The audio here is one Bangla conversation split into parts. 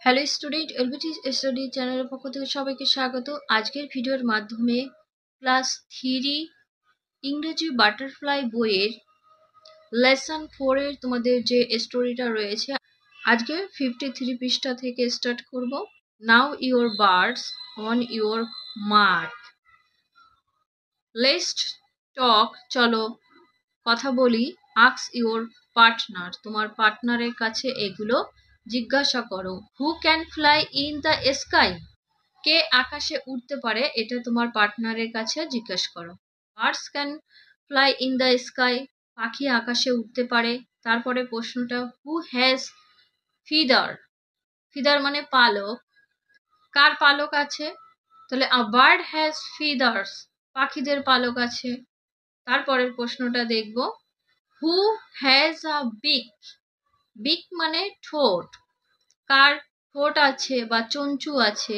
হ্যালো স্টুডেন্ট, এলবিটি স্টাডি চ্যানেলের পক্ষ থেকে সবাইকে স্বাগত। আজকের ভিডিওর মাধ্যমে ক্লাস 3 ইংরেজি বাটারফ্লাই বইয়ের লেসন 4 এর তোমাদের যে স্টোরিটা রয়েছে, আজকে 53 পৃষ্ঠা থেকে স্টার্ট করব। Now your birds on your mark. Let's talk, চলো কথা বলি। আস্ক ইউর পার্টনার, তোমার পার্টনারের কাছে এগুলো জিজ্ঞাসা করো। Who can fly in the sky, কে আকাশে উঠতে পারে, এটা তোমার পার্টনারের কাছে জিজ্ঞাসা করো। Birds can fly in the sky, পাখি আকাশে উঠতে পারে। তারপরে প্রশ্নটা, হু হ্যাজ ফিদার, ফিদার মানে পালক, কার পালক আছে? তাহলে আ বার্ড হ্যাজ ফিদার্স, পাখিদের পালক আছে। তারপরের প্রশ্নটা দেখব, হু হ্যাজ আ বিক, বিক মানে ঠোঁট, কার ঠোঁট আছে বা চঞ্চু আছে?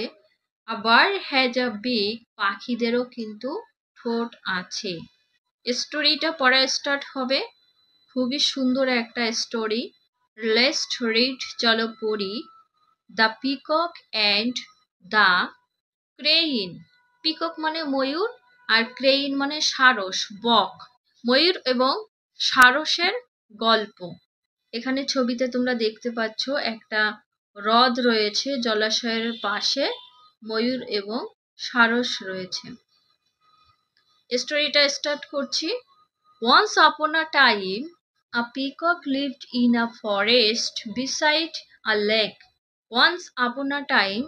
আ বার্ড হ্যাজ আ বিক, পাখিদেরও কিন্তু ঠোঁট আছে। স্টোরিটা পড়া স্টার্ট হবে। খুবই সুন্দর একটা স্টোরি। লেটস রিড, চলো পড়ি। The peacock and the crane. Peacock মানে ময়ূর, আর ক্রেইন মানে সারস, বক। ময়ূর এবং সারসের গল্প। এখানে ছবিতে তোমরা দেখতে পাচ্ছ একটা হ্রদ রয়েছে, জলাশয়ের পাশে ময়ূর এবং সারস রয়েছে। স্টোরিটা স্টার্ট করছি। Once upon a time a peacock lived in a forest beside a lake. Once upon a time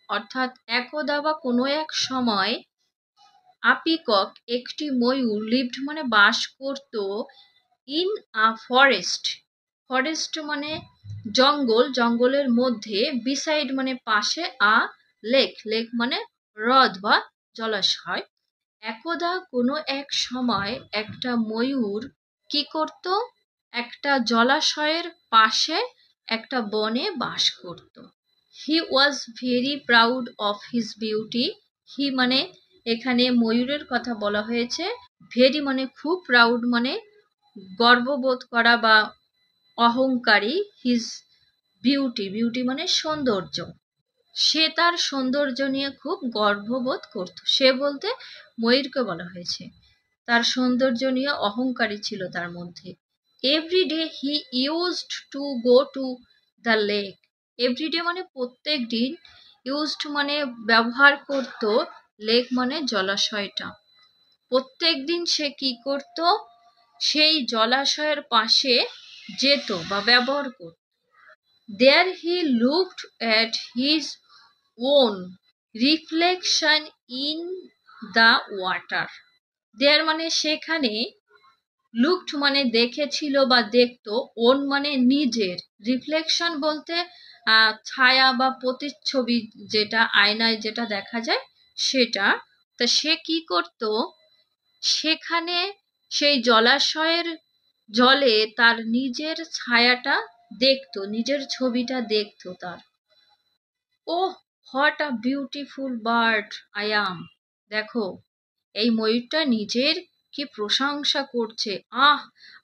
অর্থাৎ একদা বা কোনো এক সময়, আ পিকক একটি ময়ূর, লিভড মানে বাস করত, ইন আ ফরেস্ট, ফরেস্ট মানে জঙ্গল, জঙ্গলের মধ্যে, বিসাইড মানে পাশে, আ লেক, লেক মানে হ্রদ বা জলাশয়। একদা কোনো এক সময় একটা ময়ূর কি করত? একটা জলাশয়ের পাশে একটা বনে বাস করত। He was very proud of his beauty. He মানে এখানে ময়ূরের কথা বলা হয়েছে। ভেরি মানে খুব, প্রাউড মানে গর্ববোধ করা বা অহংকারী। হিজ বিউটি, বিউটি মানে সৌন্দর্য। সে তার সৌন্দর্য নিয়ে খুব গর্ববোধ করত। সে বলতে ময়ূরকে বলা হয়েছে। তার সৌন্দর্য নিয়ে অহংকারী ছিল তার মধ্যে। Every day he used to go to the lake. Everyday মানে প্রত্যেক দিন, ইউজড মানে ব্যবহার করত, লেক মানে জলাশয়টা। প্রত্যেক দিন সে কি করত? সেই জলাশয়ের পাশে যেত বা ব্যবহার করত। There he looked at his own reflection in the water. There মানে সেখানে, লুকড মানে দেখেছিল বা দেখতো, ওন মানে নিজের, রিফ্লেকশন বলতে ছায়া বা প্রতিচ্ছবি, যেটা আয়নায় যেটা দেখা যায় সেটা। তা সে কি করত? সেখানে সেই জলাশয়ের জলে তার নিজের ছায়াটা দেখতো, নিজের ছবিটা দেখতো তার। Oh, what a beautiful bird I am. দেখো, এই ময়ূরটা নিজের কি প্রশংসা করছে। আহ,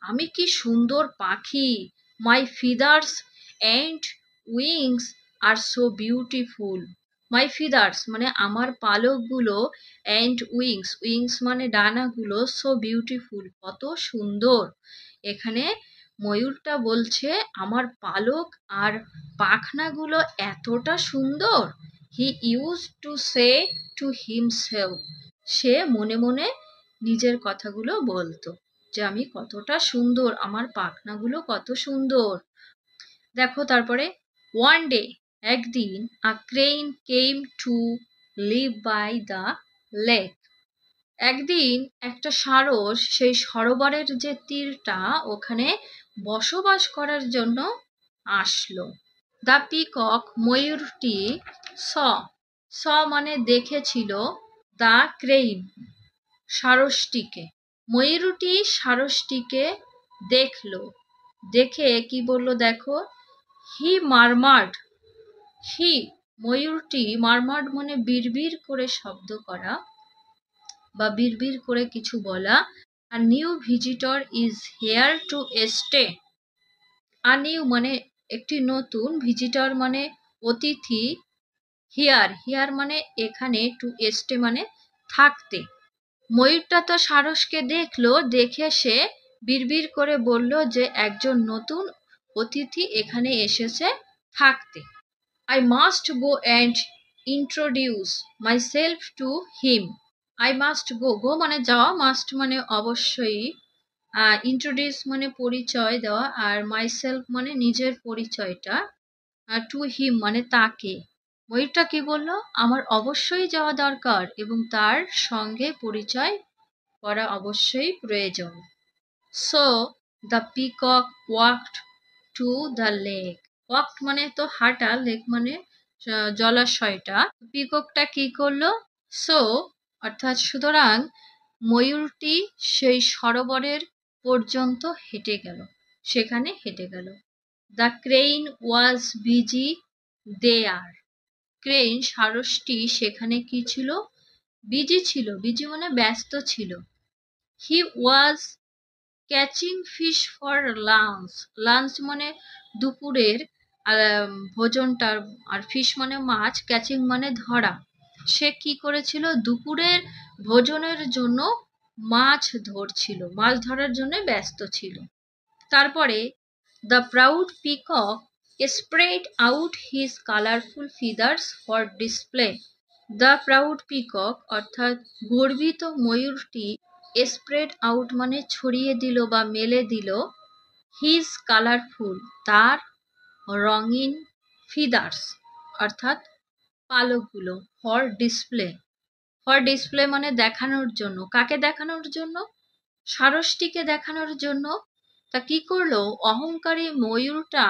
আমি কি সুন্দর পাখি। My feathers and wings are so beautiful. My feathers মানে আমার পালকগুলো, অ্যান্ড উইংস, উইংস মানে ডানাগুলো, সো বিউটিফুল কত সুন্দর। এখানে ময়ূরটা বলছে আমার পালক আর পাখনাগুলো এতটা সুন্দর। He use to say to himself, সে মনে মনে নিজের কথাগুলো বলতো যে আমি কতটা সুন্দর, আমার পাখনাগুলো কত সুন্দর। দেখো তারপরে, ওয়ান ডে একদিন, a crane came to live by the lake. একদিন একটা সারস সেই সরোবরের যে তীরটা, ওখানে বসবাস করার জন্য আসলো। দ্য পিকক ময়ূরটি স, স মানে দেখেছিল, দ্য ক্রেইন সারসটিকে। ময়ূরটি সারসটিকে দেখলো, দেখে কি বলল দেখো, হি মারমার্ড, হি ময়ূরটি, মারমার্ড মানে বিড়বিড় করে শব্দ করা বা বিড়বিড় করে কিছু বলা। Our new visitor is here to stay. Our new মানে একটি নতুন, ভিজিটর মানে অতিথি, হিয়ার, হিয়ার মানে এখানে, টু স্টে মানে থাকতে। ময়ূরটা তো সারসকে দেখলো, দেখে সে বিড়বিড় করে বলল যে একজন নতুন অতিথি এখানে এসেছে থাকতে। I must go and introduce myself to him. I must go, go মানে যাওয়া, must মানে অবশ্যই, introduce মানে পরিচয় দেওয়া, আর myself মানে নিজের পরিচয়টা, আর to him মানে তাকে। ময়ূরটা কি বলল? আমার অবশ্যই যাওয়া দরকার এবং তার সঙ্গে পরিচয় করা অবশ্যই প্রয়োজন। So the peacock walked to the lake. Walked মানে তো হাঁটা, লেক মানে জলাশয়টা। পিককটা কি করলো? সো অর্থাৎ সুতরাং ময়ূরটি সেই সরোবরের পর্যন্ত হেঁটে গেল, সেখানে হেঁটে গেল। The crane was busy there. Crane সারসটি সেখানে কি ছিল? বিজি ছিল। বিজি মানে ব্যস্ত ছিল। He was catching fish for lunch. Lunch মানে দুপুরের ভোজনটার, আর ফিশ মানে মাছ, ক্যাচিং মানে ধরা। সে কি করেছিল? দুপুরের ভোজনের জন্য মাছ ধরছিল, মাছ ধরার জন্য ব্যস্ত ছিল। তারপরে the proud peacock spread out his colourful feathers for display. The proud peacock অর্থাৎ গর্বিত ময়ূরটি স্প্রেড আউট মানে ছড়িয়ে দিল বা মেলে দিল, হিজ কালারফুল তার রঙিন, ফিদার্স অর্থাৎ পালকগুলো, ফর ডিসপ্লে। ফর ডিসপ্লে মানে দেখানোর জন্য। কাকে দেখানোর জন্য? সারসটিকে দেখানোর জন্য। তা কি করলো? অহংকারী ময়ূরটা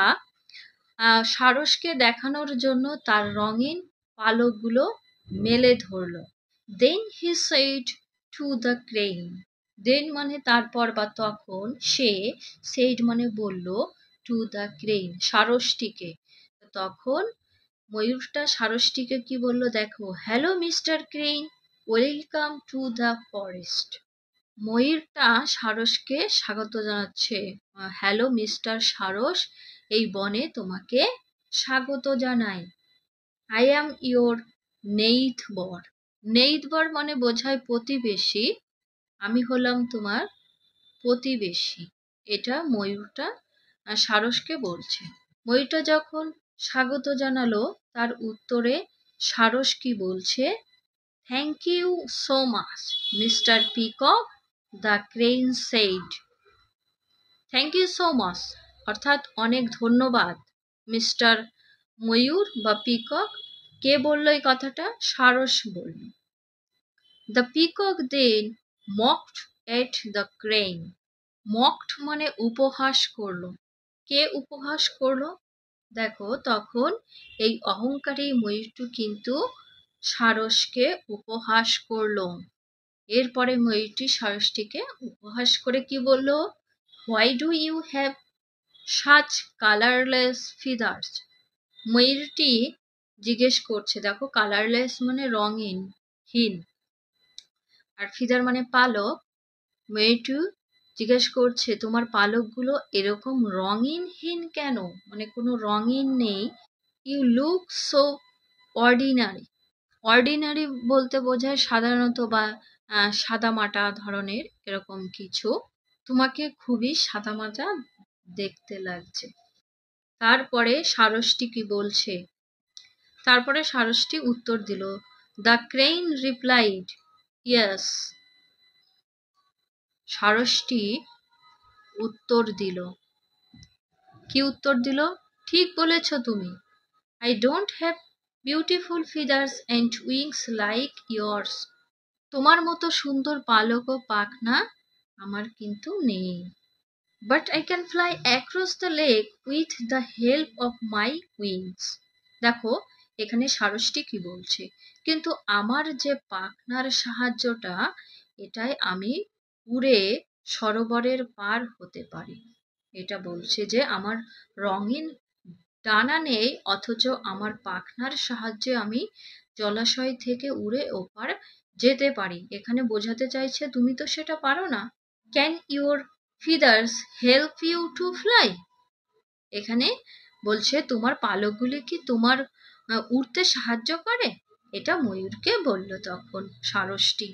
সারসকে দেখানোর জন্য তার রঙিন পালকগুলো মেলে ধরলো। Then he said to the crane. Then মানে তারপর বা তখন, সে সেড মানে বলল, টু দ্য ক্রেইন সারসটিকে। তখন ময়ূরটা সারসটিকে কি বলল? দেখো, hello mister crane, welcome to the forest. ময়ূরটা সারসকে স্বাগত জানাচ্ছে, হ্যালো মিস্টার সারস, এই বনে তোমাকে স্বাগত জানাই। I am your নেইথবর। নেইথবর মানে বোঝায় প্রতিবেশী, আমি হলাম তোমার প্রতিবেশী। এটা ময়ূরটা সারসকে বলছে। ময়ূরটা যখন স্বাগত জানালো, তার উত্তরে সারস কি বলছে? Thank you so much mister peacock, the crane said. Thank you so much অর্থাৎ অনেক ধন্যবাদ। মিস্টার ময়ূর বা পিকক, কে বললো এই কথাটা? সারস বলল। The peacock then mocked at the crane. Mocked মানে উপহাস করলো। কে উপহাস করলো? দেখো, তখন এই অহংকারী ময়ূরটি কিন্তু সারসকে উপহাস করলো। এরপরে ময়ূরটি সারসটিকে উপহাস করে কি বলল? Why do you have such colourless feathers. ময়ূরটি জিজ্ঞেস করছে, দেখো কালারলেস মানে রঙিন, হীন, আর ফিদার মানে পালক। ময়ূরটি জিজ্ঞেস করছে, তোমার পালকগুলো এরকম রঙিনহীন কেন? মানে কোনো রঙিন নেই। You look so ordinary. Ordinary বলতে বোঝায় সাধারণত বা সাদামাটা ধরনের এরকম কিছু। তোমাকে খুবই সাদামাটা দেখতে লাগছে। তারপরে সারসটি কি বলছে? তারপরে সারসটি উত্তর দিল, দ্য ক্রেইন রিপ্লাইড ইয়েস। সারসটি উত্তর দিল। কি উত্তর দিল? ঠিক বলেছ তুমি। I don't have beautiful feathers and wings like yours. তোমার মতো সুন্দর পালক ও পাখনা আমার কিন্তু নেই। But I can fly across the lake with the help of my wings. দেখো, এখানে সারসটি কি বলছে? কিন্তু আমার যে পাখনার সাহায্যটা, এটাই আমি উড়ে সরোবরের পার হতে পারি। এটা বলছে যে আমার রঙিন ডানা নেই, অথচ আমার পাখনার সাহায্যে আমি জলাশয় থেকে উড়ে ওপার যেতে পারি। এখানে বোঝাতে চাইছে তুমি তো সেটা পারো না। Can your feathers help you to fly? এখানে বলছে তোমার পালকগুলি কি তোমার উড়তে সাহায্য করে? এটা ময়ূরকে বলল তখন ষাঁড়শটি।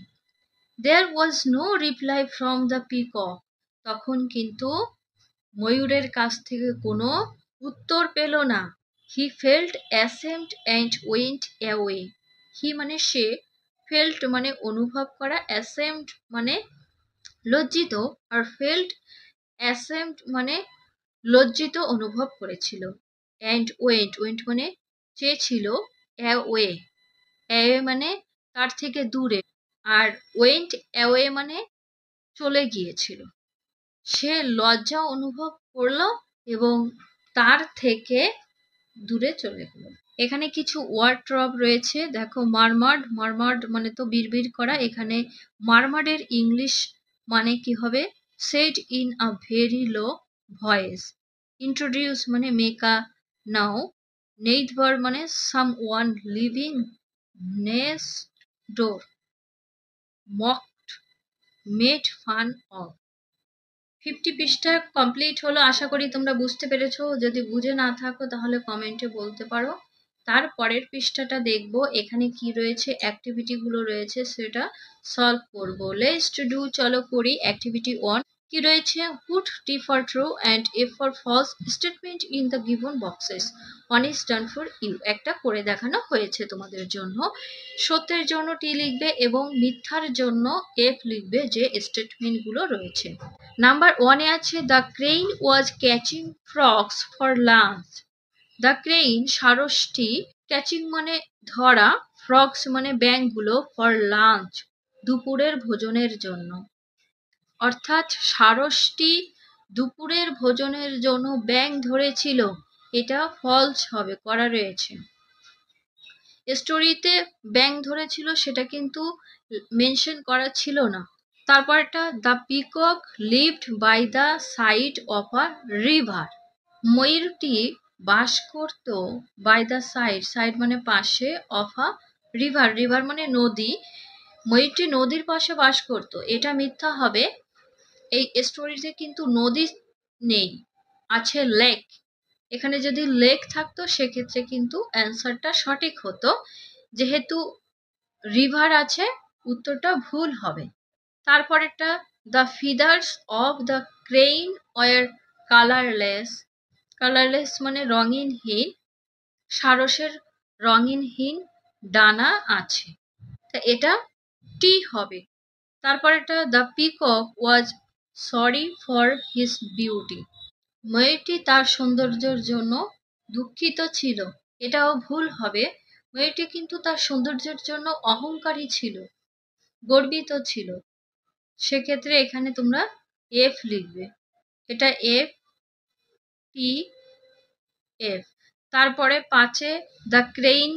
There was no reply from the peacock. তখন কিন্তু ময়ূরের কাছ থেকে কোনো উত্তর পেল না। He felt ashamed and went away. He মানে সে, felt মানে অনুভব করা, ashamed মানে লজ্জিত, আর felt ashamed মানে লজ্জিত অনুভব করেছিল। and went মানে চেয়েছিল, away মানে তার থেকে দূরে, আর went away মানে চলে গিয়েছিল। সে লজ্জা অনুভব করলো এবং তার থেকে দূরে চলে গেল। এখানে কিছু ওয়ার্ড ড্রপ রয়েছে, দেখো মারমার্ড, মারমার্ড মানে তো বিড়বিড় করা, এখানে মারমার্ডের ইংলিশ মানে কি হবে? Said in a very low voice. Introduce মানে মেক আ নাও। নেইবার মানে someone living next door. মকড, made fun of. 50 পৃষ্ঠা কমপ্লিট হলো, আশা করি তোমরা বুঝতে পেরেছো। যদি বুঝে না থাকো তাহলে কমেন্টে বলতে পারো। তার পরের পৃষ্ঠাটা দেখবো, এখানে কি রয়েছে, অ্যাক্টিভিটি গুলো রয়েছে, সেটা সলভ করব। লেটস ডু, চলো করি। অ্যাক্টিভিটি 1 কি রয়েছে? Put T for true and F for false statement in the given boxes. 1 is done for you. একটা করে দেখানো হয়েছে তোমাদের জন্য। সত্যের জন্য টি লিখবে এবং মিথ্যার জন্য এফ লিখবে, যে স্টেটমেন্ট গুলো রয়েছে। নাম্বার 1-এ আছে the crane was catching frogs for lunch. The crane ষাঁড়শটি, ক্যাচিং মানে ধরা, ফ্রগস মানে ব্যাঙগুলো, ফর লাঞ্চ দুপুরের ভোজনের জন্য। অর্থাৎ ষাঁড়শটি দুপুরের ভোজনের জন্য ব্যাঙ ধরেছিল। এটা ফলস হবে, করা রয়েছে। স্টোরিতে ব্যাঙ ধরেছিল সেটা কিন্তু মেনশন করা ছিল না। তারপরটা the peacock lived by the side of a river. ময়ূরটি বাস করত বাই দ্য সাইড, সাইড মানে পাশে, অফ আ রিভার, রিভার মানে নদী। ময়ূরটি নদীর পাশে বাস করত, এটা মিথ্যা হবে। এই স্টোরিতে কিন্তু নদী নেই, আছে লেক। এখানে যদি লেক থাকতো সেক্ষেত্রে কিন্তু অ্যান্সারটা সঠিক হতো। যেহেতু রিভার আছে, উত্তরটা ভুল হবে। তারপরেরটা the feathers of the crane were colourless. Colourless মানে রঙিনহীন, ষাঁড়শের রঙিনহীন ডানা আছে, তা এটা টি হবে। তারপরেরটা the peacock was sorry for his beauty. ময়ূরটি তার সৌন্দর্যের জন্য দুঃখিত ছিল, এটাও ভুল হবে। ময়ূরটি কিন্তু তার সৌন্দর্যের জন্য অহংকারী ছিল, গর্বিত ছিল। সেক্ষেত্রে এখানে তোমরা এফ লিখবে, এটা এফ, টি, এফ। তারপরে 5-এ the crane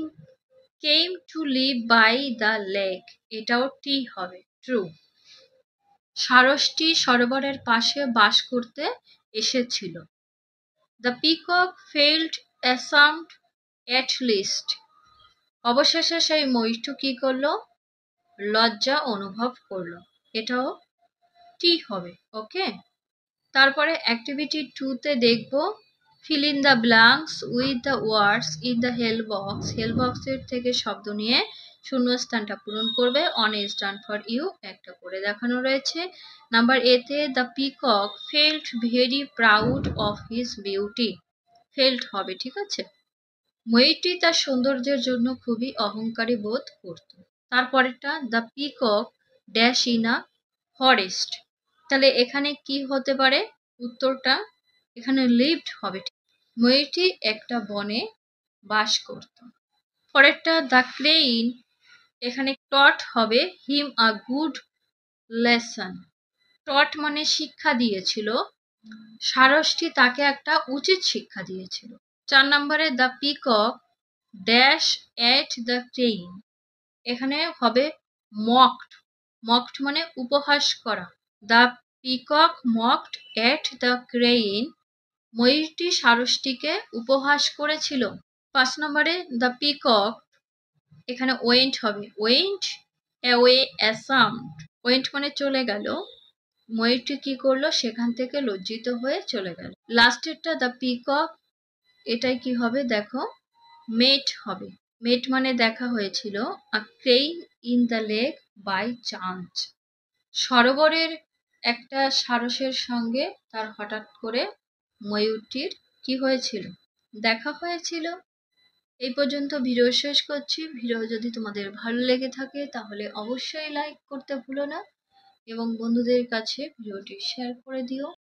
came to live by the lake, এটাও টি হবে, ট্রু। ষাঁড়শটি সরোবরের পাশে বাস করতে এসেছিল। The peacock felt ashamed at last. অবশেষে সেই ময়ূরটি কি করলো? লজ্জা অনুভব করলো, এটাও টি হবে। ওকে, তারপরে অ্যাক্টিভিটি 2-তে দেখব fill in the blanks with the words in the help box. Help বক্সের থেকে শব্দ নিয়ে শূন্যস্থানটা পূরণ করবে। One is done for you, একটা করে দেখানো রয়েছে। নাম্বার 8-তে the peacock felt very proud of his beauty. Felt হবে, ঠিক আছে। ময়ূরটি তার সৌন্দর্যের জন্য খুবই অহংকারী বোধ করত। তারপরেরটা the peacock dash in a forest. তাহলে এখানে কি হতে পারে উত্তরটা? এখানে লিভড হবে। ময়ূরটি একটা বনে বাস করত। পরেরটা দ্য ক্রেইন, এখানে টট হবে হিম আ গুড লেসন। টট মানে শিক্ষা দিয়েছিল, ষাঁড়শটি তাকে একটা উচিত শিক্ষা দিয়েছিল। 4 নম্বরে the peacock dash at the crane, এখানে হবে মকড। মকড মানে উপহাস করা। The peacock mocked at the crane, ময়ূরটি ষাঁড়শটিকে উপহাস করেছিল। 5 নম্বরে দ্য পিকক, এখানে ওয়েন্ট হবে, ওয়েন্ট অ্যাওয়ে অ্যাসামড। ওয়েন্ট মানে চলে গেল, ময়ূরটি কি করলো? সেখান থেকে লজ্জিত হয়ে চলে গেল। লাস্টেরটা দ্য পিকক, এটাই কি হবে দেখো, মেট হবে। মেট মানে দেখা হয়েছিল। A crane in the lake by chance. সরোবরের একটা সারসের সঙ্গে তার হঠাৎ করে ময়ূরটির কি হয়েছিল? দেখা হয়েছিল। এই পর্যন্ত ভিডিও শেষ করছি। ভিডিও যদি তোমাদের ভালো লেগে থাকে তাহলে অবশ্যই লাইক করতে ভুলো না এবং বন্ধুদের কাছে ভিডিওটি শেয়ার করে দিও।